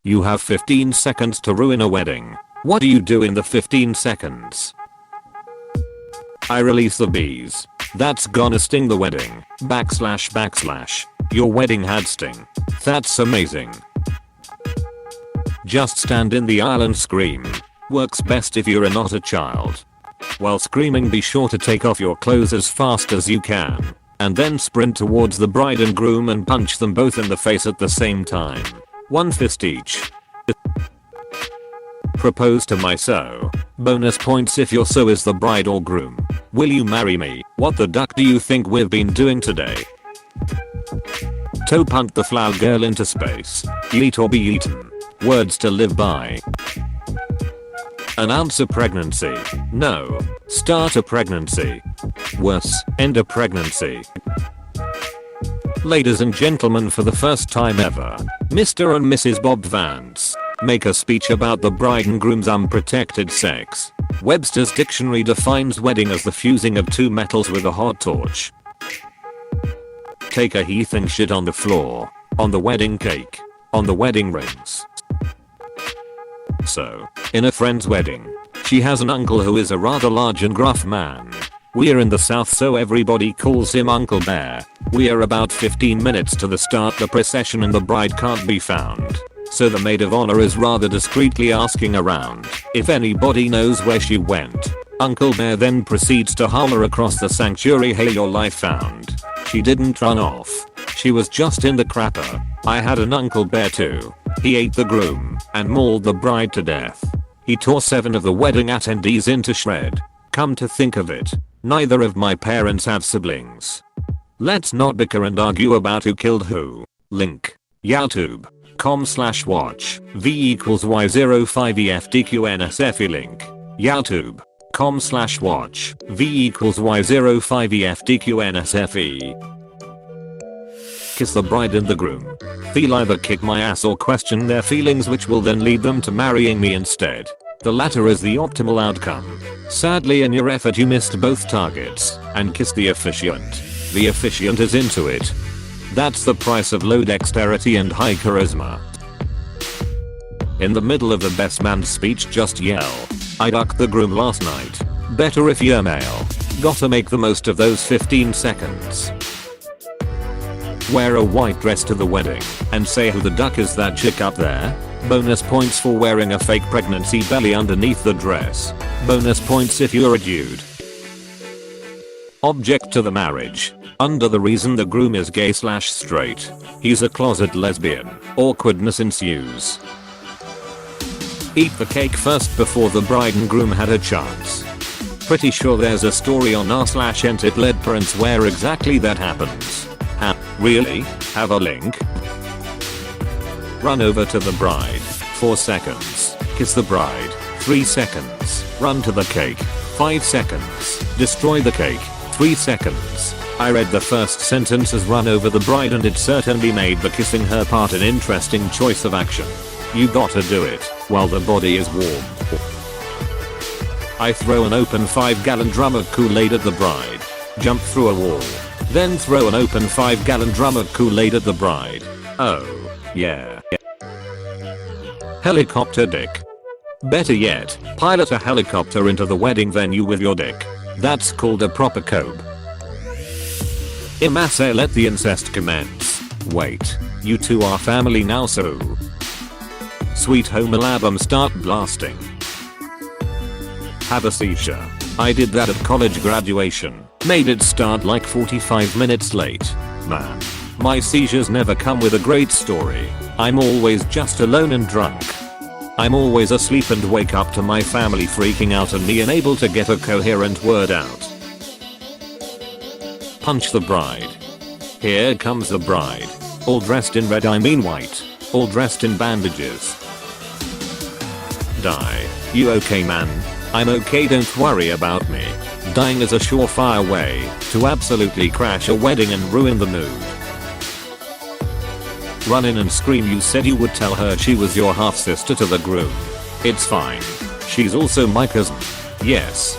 You have 15 seconds to ruin a wedding. What do you do in the 15 seconds? I release the bees. That's gonna sting the wedding. //. Your wedding had sting. That's amazing. Just stand in the aisle and scream. Works best if you're not a child. While screaming, be sure to take off your clothes as fast as you can. And then sprint towards the bride and groom and punch them both in the face at the same time. One fist each. Propose to my so. Bonus points if your so is the bride or groom. Will you marry me? What the duck do you think we've been doing today? Toe punt the flower girl into space. Eat or be eaten. Words to live by. Announce a pregnancy. No. Start a pregnancy. Worse, end a pregnancy. Ladies and gentlemen, for the first time ever, Mr. and Mrs. Bob Vance make a speech about the bride and groom's unprotected sex. Webster's dictionary defines wedding as the fusing of two metals with a hot torch. Take a heath and shit on the floor, on the wedding cake, on the wedding rings. So, in a friend's wedding, she has an uncle who is a rather large and gruff man. We're in the south, so everybody calls him Uncle Bear. We're about 15 minutes to the start the procession and the bride can't be found. So the maid of honor is rather discreetly asking around if anybody knows where she went. Uncle Bear then proceeds to holler across the sanctuary, "Hey, your life found. She didn't run off. She was just in the crapper. I had an Uncle Bear too. He ate the groom and mauled the bride to death. He tore 7 of the wedding attendees into shred. Come to think of it, neither of my parents have siblings. Let's not bicker and argue about who killed who." Link. youtube.com/watch v = y05efdqnsfe link. youtube.com/watch v = y05efdqnsfe. Kiss the bride and the groom. They'll either kick my ass or question their feelings, which will then lead them to marrying me instead. The latter is the optimal outcome. Sadly, in your effort you missed both targets and kissed the officiant. The officiant is into it. That's the price of low dexterity and high charisma. In the middle of the best man's speech, just yell, "I ducked the groom last night." Better if you're male. Gotta make the most of those 15 seconds. Wear a white dress to the wedding and say, "Who the duck is that chick up there?" Bonus points for wearing a fake pregnancy belly underneath the dress. Bonus points if you're a dude. Object to the marriage. Under the reason the groom is gay/straight. He's a closet lesbian. Awkwardness ensues. Eat the cake first before the bride and groom had a chance. Pretty sure there's a story on r/entitlet parents where exactly that happens. Really? Have a link? Run over to the bride. 4 seconds. Kiss the bride. 3 seconds. Run to the cake. 5 seconds. Destroy the cake. 3 seconds. I read the first sentence as run over the bride, and it certainly made the kissing her part an interesting choice of action. You gotta do it while the body is warm. I throw an open 5-gallon drum of Kool-Aid at the bride. Jump through a wall. Then throw an open 5-gallon drum of Kool-Aid at the bride. Oh, yeah. Helicopter dick. Better yet, pilot a helicopter into the wedding venue with your dick. That's called a proper cope. Imasse, let the incest commence. Wait, you two are family now, so. Sweet Home Alabama, start blasting. Have a seizure. I did that at college graduation. Made it start like 45 minutes late. Man, my seizures never come with a great story. I'm always just alone and drunk. I'm always asleep and wake up to my family freaking out and me unable to get a coherent word out. Punch the bride. Here comes the bride. All dressed in red, I mean white. All dressed in bandages. Die. You okay, man? I'm okay, don't worry about me. Dying is a surefire way to absolutely crash a wedding and ruin the mood. Run in and scream you said you would tell her she was your half-sister to the groom. It's fine. She's also my cousin. Yes.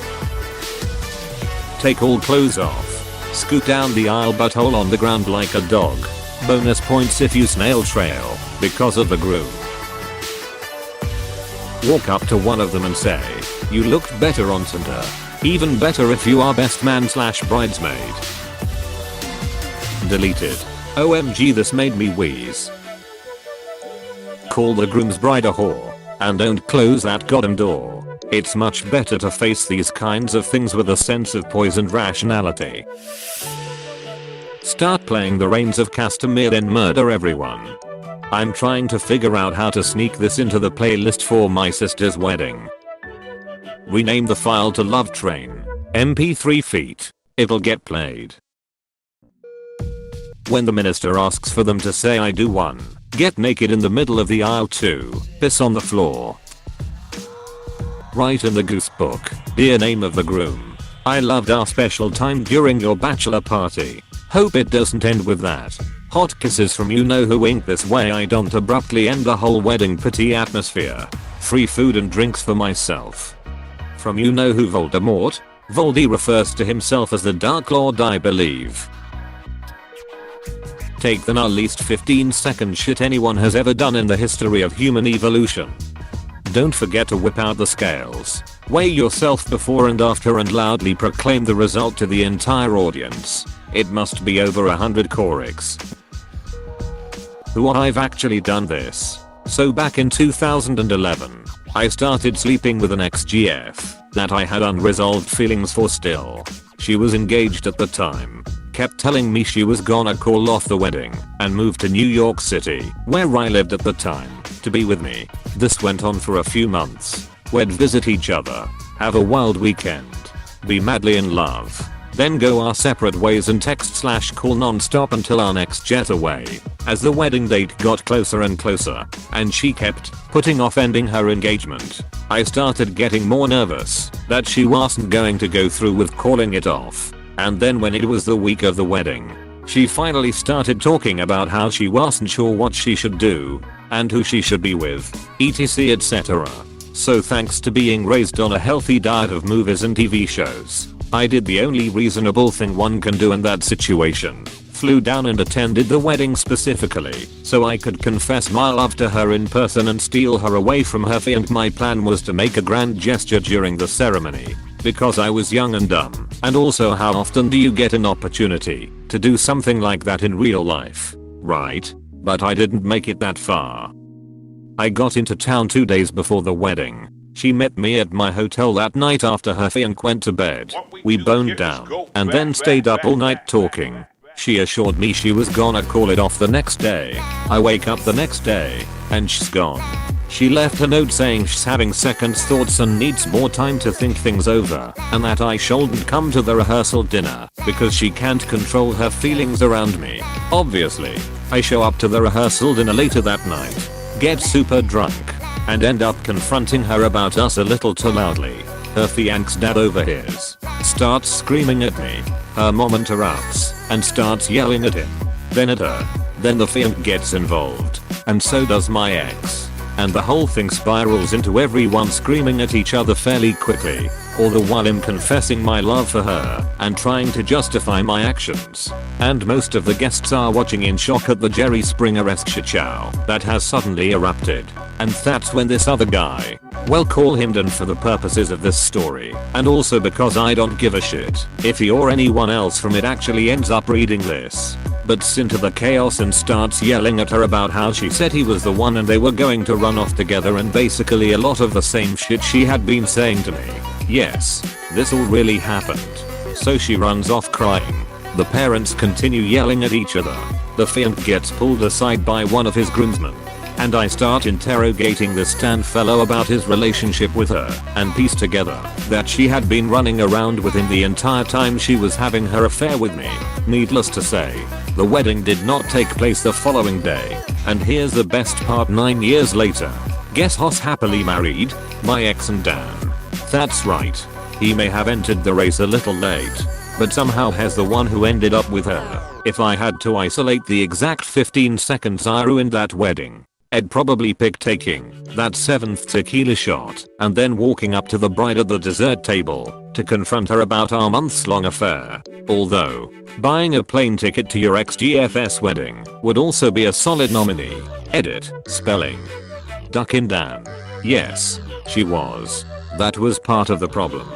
Take all clothes off. Scoot down the aisle butthole on the ground like a dog. Bonus points if you snail trail because of the groom. Walk up to one of them and say, "You looked better on Tinder." Even better if you are best man / bridesmaid. Deleted. OMG, this made me wheeze. Call the groom's bride a whore. And don't close that goddamn door. It's much better to face these kinds of things with a sense of poisoned rationality. Start playing the Reigns of Castamere, then murder everyone. I'm trying to figure out how to sneak this into the playlist for my sister's wedding. Rename the file to Love Train. MP3 feet. It'll get played. When the minister asks for them to say I do 1. Get naked in the middle of the aisle. 2. Piss on the floor. Write in the goose book, dear name of the groom, I loved our special time during your bachelor party. Hope it doesn't end with that. Hot kisses from you know who. Ain't this way I don't abruptly end the whole wedding pretty atmosphere. Free food and drinks for myself. From you know who Voldemort? Voldy refers to himself as the Dark Lord, I believe. Take the least 15-second shit anyone has ever done in the history of human evolution. Don't forget to whip out the scales. Weigh yourself before and after and loudly proclaim the result to the entire audience. It must be over 100 Corix. I've actually done this. So back in 2011, I started sleeping with an ex-GF that I had unresolved feelings for still. She was engaged at the time. Kept telling me she was gonna call off the wedding and move to New York City, where I lived at the time, to be with me. This went on for a few months. We'd visit each other, have a wild weekend, be madly in love, then go our separate ways and text/call non-stop until our next getaway. As the wedding date got closer and closer, and she kept putting off ending her engagement, I started getting more nervous that she wasn't going to go through with calling it off. And then when it was the week of the wedding, she finally started talking about how she wasn't sure what she should do, and who she should be with, etc etc. So thanks to being raised on a healthy diet of movies and TV shows, I did the only reasonable thing one can do in that situation. Flew down and attended the wedding specifically so I could confess my love to her in person and steal her away from her fiancé. My plan was to make a grand gesture during the ceremony, because I was young and dumb, and also how often do you get an opportunity to do something like that in real life, right? But I didn't make it that far. I got into town 2 days before the wedding. She met me at my hotel that night after her fiancé went to bed. We boned down and then stayed up all night talking. She assured me she was gonna call it off the next day. I wake up the next day and she's gone. She left a note saying she's having second thoughts and needs more time to think things over, and that I shouldn't come to the rehearsal dinner because she can't control her feelings around me. Obviously, I show up to the rehearsal dinner later that night, get super drunk, and end up confronting her about us a little too loudly. Her fiancé's dad overhears, starts screaming at me. Her mom interrupts and starts yelling at him, then at her. Then the fiancé gets involved, and so does my ex. And the whole thing spirals into everyone screaming at each other fairly quickly, all the while I'm confessing my love for her and trying to justify my actions. And most of the guests are watching in shock at the Jerry Springer-esque shitshow that has suddenly erupted. And that's when this other guy, well, call him Dan for the purposes of this story, and also because I don't give a shit if he or anyone else from it actually ends up reading this, butts into the chaos and starts yelling at her about how she said he was the one and they were going to run off together, and basically a lot of the same shit she had been saying to me. Yes, this all really happened. So she runs off crying. The parents continue yelling at each other. The fiancé gets pulled aside by one of his groomsmen, and I start interrogating this Stan fellow about his relationship with her, and piece together that she had been running around with him the entire time she was having her affair with me. Needless to say, the wedding did not take place the following day, and here's the best part: 9 years later, guess who's happily married? My ex and Dan. That's right. He may have entered the race a little late, but somehow has the one who ended up with her. If I had to isolate the exact 15 seconds I ruined that wedding, I'd probably pick taking that 7th tequila shot and then walking up to the bride at the dessert table to confront her about our months-long affair. Although, buying a plane ticket to your ex-GF's wedding would also be a solid nominee. Edit. Spelling. Duck in Dan. Yes. She was. That was part of the problem.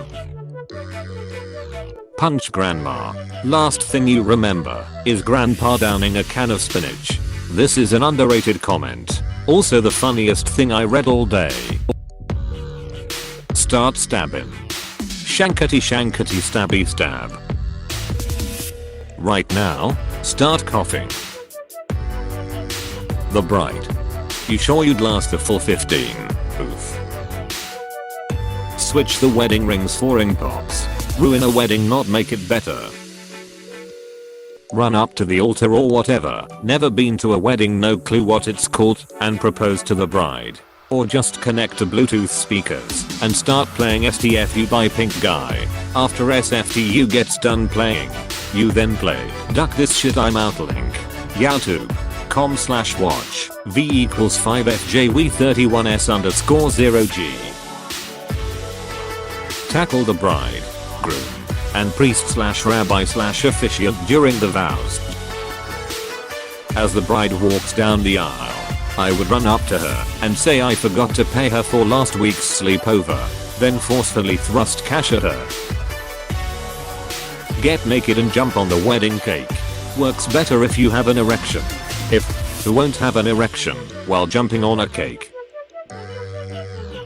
Punch grandma. Last thing you remember is grandpa downing a can of spinach. This is an underrated comment. Also the funniest thing I read all day. Start stabbing. Shankety shankety stabby stab. Right now, start coughing. The bride. You sure you'd last the full 15? Oof. Switch the wedding rings for ring pops. Ruin a wedding, not make it better. Run up to the altar or whatever, never been to a wedding, no clue what it's called, and propose to the bride. Or just connect to Bluetooth speakers and start playing STFU by Pink Guy. After SFTU gets done playing, you then play Duck This Shit I'm Out link. youtube.com/watch v equals 5fjw31s_0g. Tackle the bride, groom, and priest/rabbi/officiant during the vows. As the bride walks down the aisle, I would run up to her and say I forgot to pay her for last week's sleepover, then forcefully thrust cash at her. Get naked and jump on the wedding cake. Works better if you have an erection. If you won't have an erection while jumping on a cake.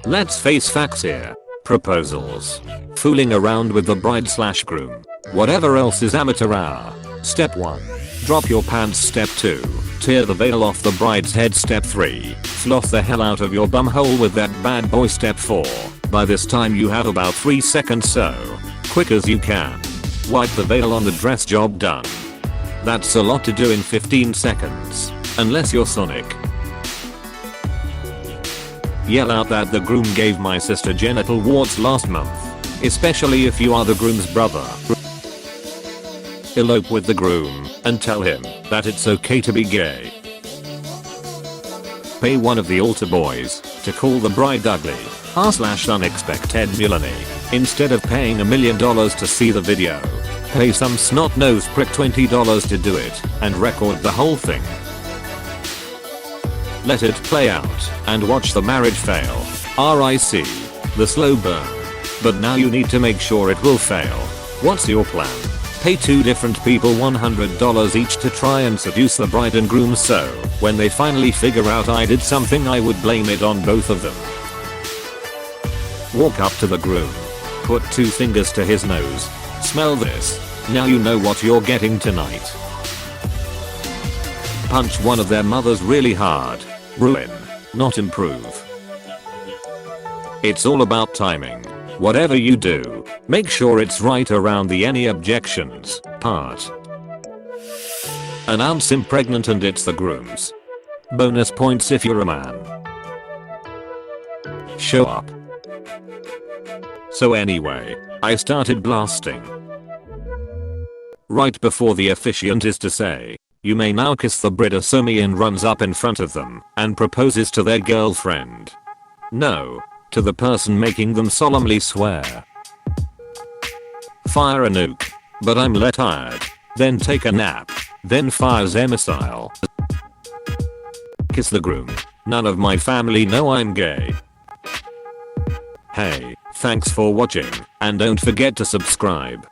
Let's face facts here. Proposals. Fooling around with the bride/groom. Whatever else is amateur hour. Step 1. Drop your pants. Step 2. Tear the veil off the bride's head. Step 3. Sloth the hell out of your bumhole with that bad boy. Step 4. By this time you have about 3 seconds, so quick as you can. Wipe the veil on the dress. Job done. That's a lot to do in 15 seconds. Unless you're Sonic. Yell out that the groom gave my sister genital warts last month. Especially if you are the groom's brother. Elope with the groom and tell him that it's okay to be gay. Pay one of the altar boys to call the bride ugly /unexpected Melanie. Instead of paying $1 million to see the video, pay some snot-nosed prick $20 to do it and record the whole thing. Let it play out and watch the marriage fail. RIC. The slow burn. But now you need to make sure it will fail. What's your plan? Pay 2 different people $100 each to try and seduce the bride and groom, so when they finally figure out I did something, I would blame it on both of them. Walk up to the groom. Put 2 fingers to his nose. Smell this. Now you know what you're getting tonight. Punch one of their mothers really hard. Ruin, not improve. It's all about timing. Whatever you do, make sure it's right around the any objections part. Announce him pregnant and it's the groom's. Bonus points if you're a man. Show up. So anyway, I started blasting. Right before the officiant is to say, "You may now kiss the bride," Somian runs up in front of them and proposes to their girlfriend. No, to the person making them solemnly swear. Fire a nuke. But I'm let tired. Then take a nap. Then fires a missile. Kiss the groom. None of my family know I'm gay. Hey, thanks for watching, and don't forget to subscribe.